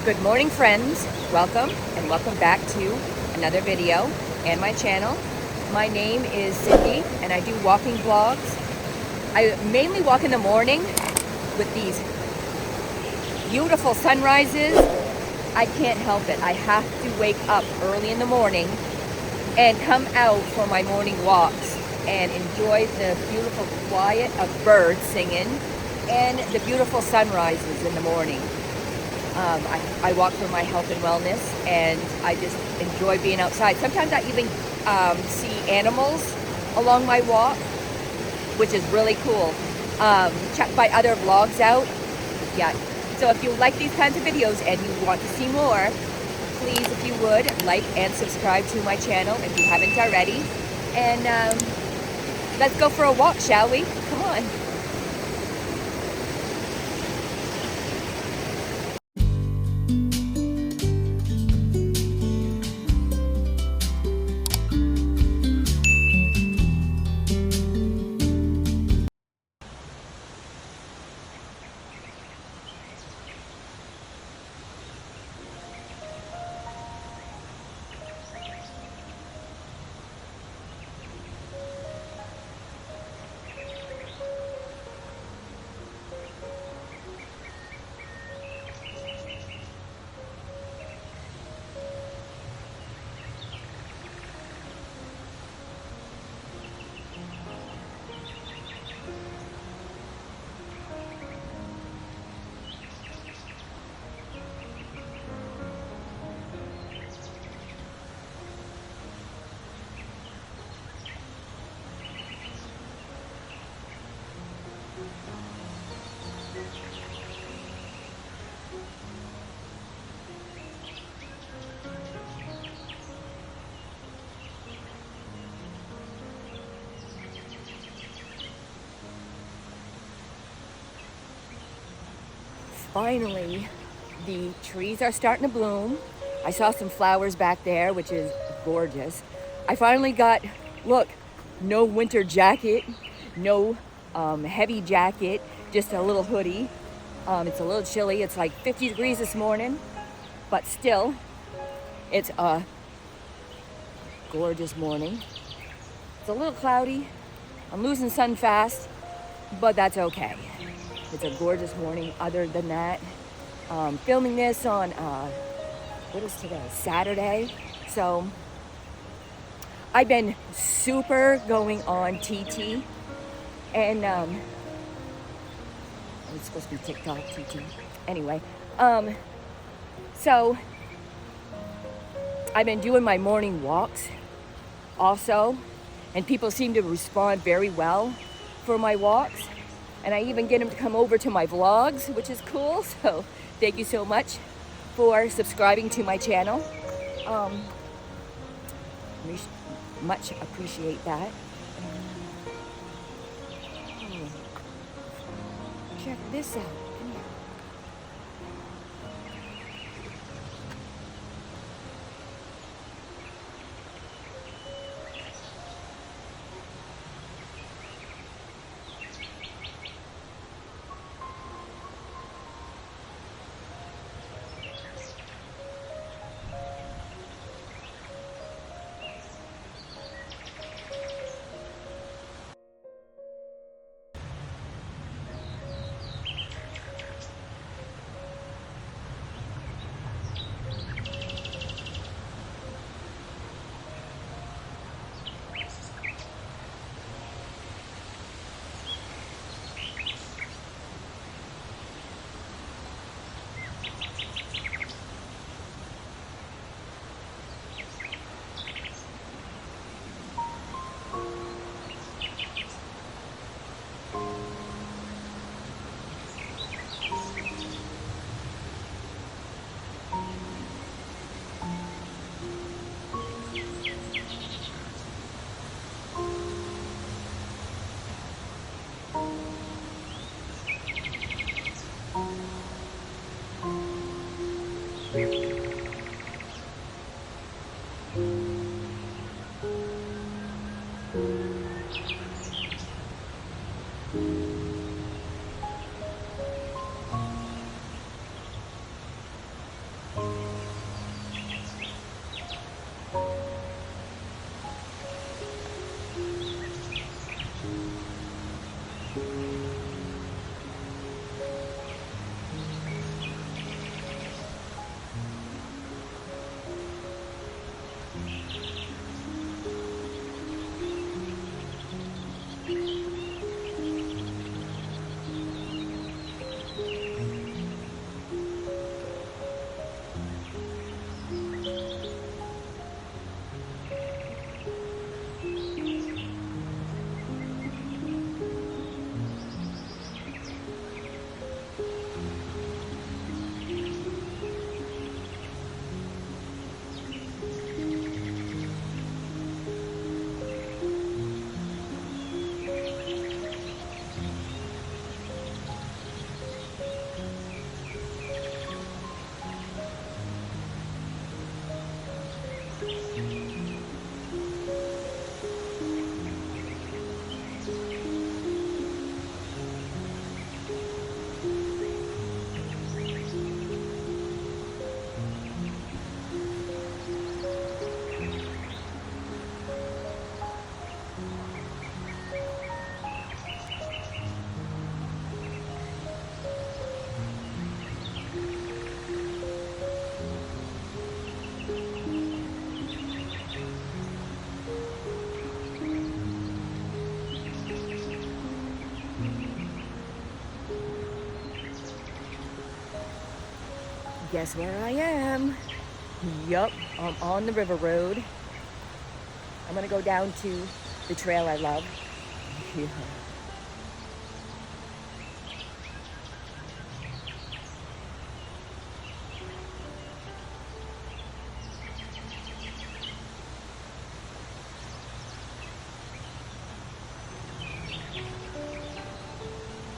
Good morning, friends. Welcome and welcome back to another video and my channel. My name is Cindy and I do walking vlogs. I mainly walk in the morning with these beautiful sunrises. I can't help it. I have to wake up early in the morning and come out for my morning walks and enjoy the beautiful quiet of birds singing and the beautiful sunrises in the morning. I walk for my health and wellness, and I just enjoy being outside. Sometimes I even see animals along my walk, which is really cool. Check my other vlogs out. Yeah. So if you like these kinds of videos and you want to see more, please, if you would, like and subscribe to my channel if you haven't already. And let's go for a walk, shall we? Come on. Finally, the trees are starting to bloom. I saw some flowers back there, which is gorgeous. I finally got, look, no winter jacket, no heavy jacket, just a little hoodie. It's a little chilly. It's like 50 degrees this morning, but still, it's a gorgeous morning. It's a little cloudy. I'm losing sun fast, but that's okay. It's a gorgeous morning. Other than that, filming this on, what is today? Saturday. So I've been super going on TT, and it's supposed to be TikTok, TT. Anyway, so I've been doing my morning walks also, and people seem to respond very well for my walks. And I even get them to come over to my vlogs, which is cool. So thank you so much for subscribing to my channel. Much appreciate that. Check this out. Come here. Guess where I am? Yup, I'm on the river road. I'm gonna go down to the trail I love. Yeah.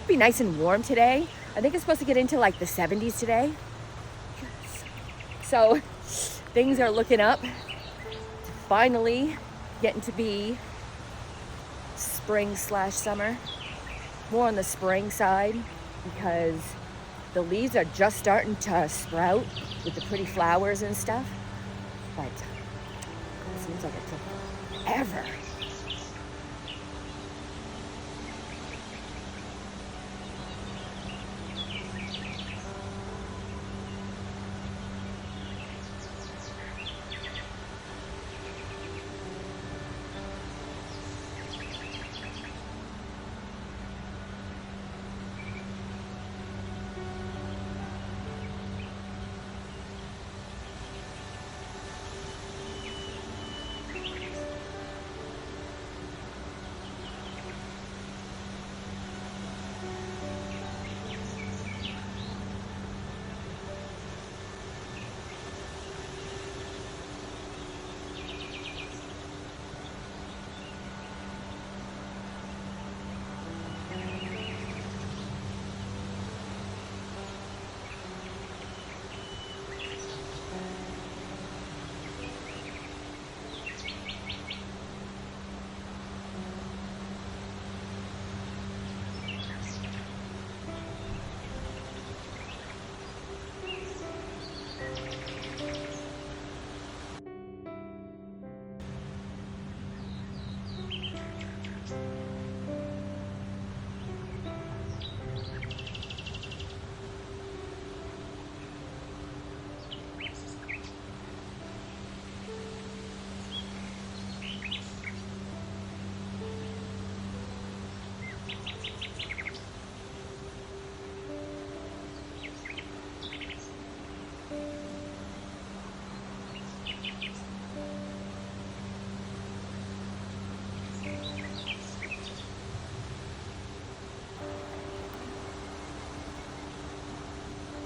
Be nice and warm today. I think it's supposed to get into like the 70s today. So things are looking up. Finally getting to be spring/summer. More on the spring side because the leaves are just starting to sprout with the pretty flowers and stuff. But it seems like it took forever.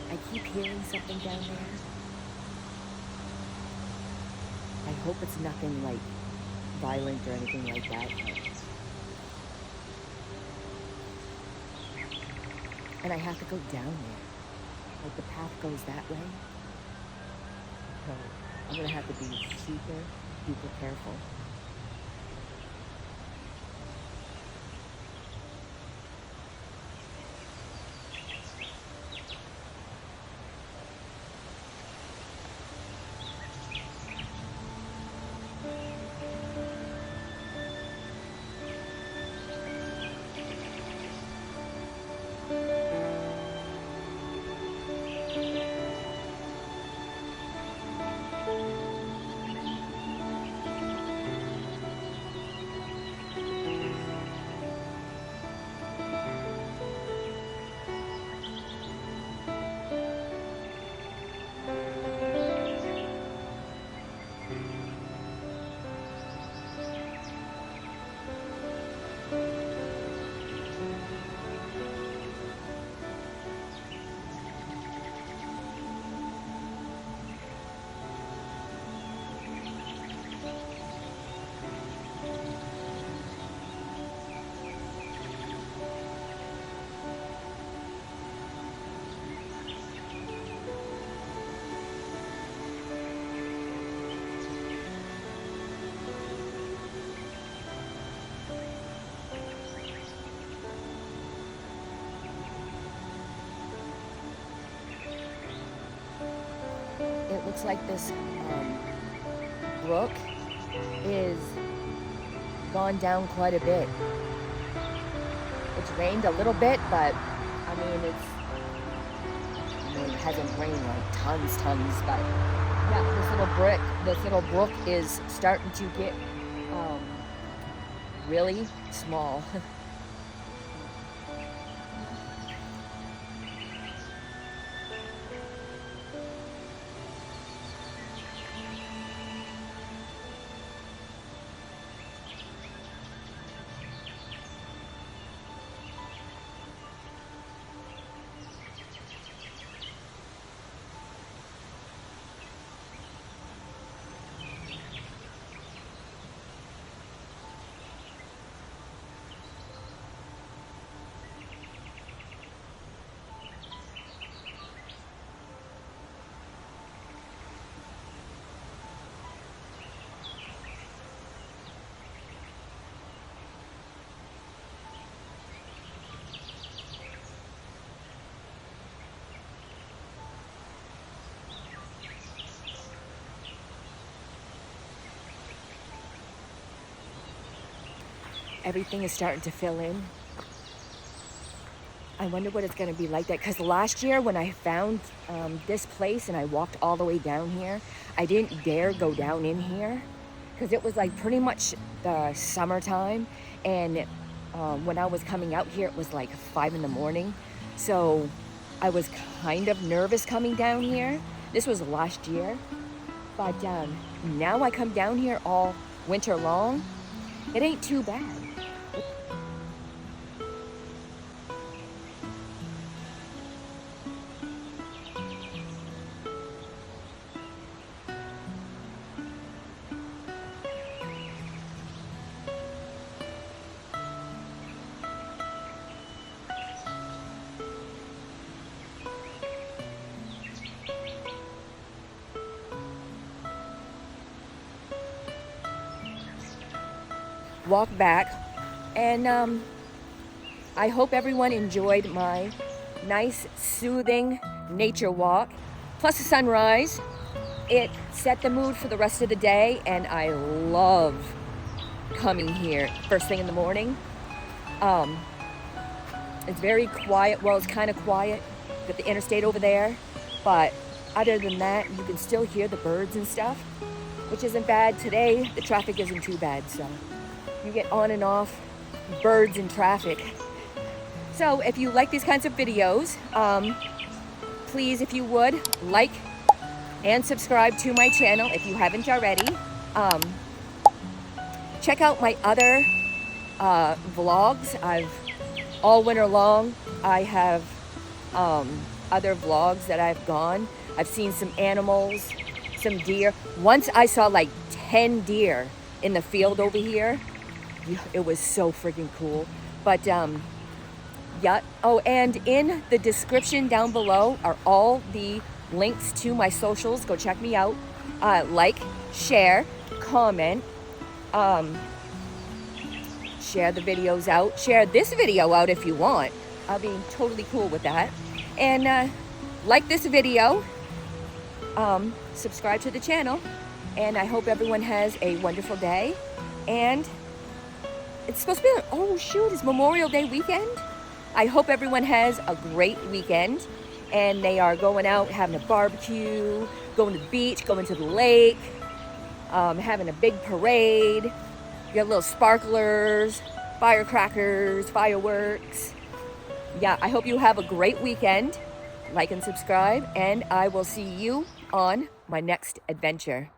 I keep hearing something down there. I hope it's nothing like violent or anything like that. And I have to go down there. Like the path goes that way. So I'm gonna have to be super, super careful. It looks like this brook is gone down quite a bit. It's rained a little bit, but I mean, it hasn't rained like tons, but yeah, this little brook is starting to get really small. everything is starting to fill in. I wonder what it's going to be like that, because last year when I found this place and I walked all the way down here, I didn't dare go down in here because it was like pretty much the summertime, and when I was coming out here it was like 5 in the morning, so I was kind of nervous coming down here. This was last year, but now I come down here all winter long. It ain't too bad. Walk back, and I hope everyone enjoyed my nice soothing nature walk plus the sunrise. It set the mood for the rest of the day, and I love coming here first thing in the morning. It's very quiet. Well, it's kind of quiet with the interstate over there, but other than that you can still hear the birds and stuff, which isn't bad. Today the traffic isn't too bad, so you get on and off birds and traffic. So if you like these kinds of videos, please, if you would, like and subscribe to my channel if you haven't already. Check out my other vlogs. All winter long I have other vlogs that I've gone. I've seen some animals, some deer. Once I saw like 10 deer in the field over here. It was so freaking cool. But yeah. Oh, and in the description down below are all the links to my socials. Go check me out. Like, share, comment, share the videos out. Share this video out if you want. I'll be totally cool with that. And like this video, subscribe to the channel, and I hope everyone has a wonderful day. And it's supposed to be, oh shoot, it's Memorial Day weekend. I hope everyone has a great weekend, and they are going out, having a barbecue, going to the beach, going to the lake, having a big parade. You got little sparklers, firecrackers, fireworks. Yeah, I hope you have a great weekend. Like and subscribe, and I will see you on my next adventure.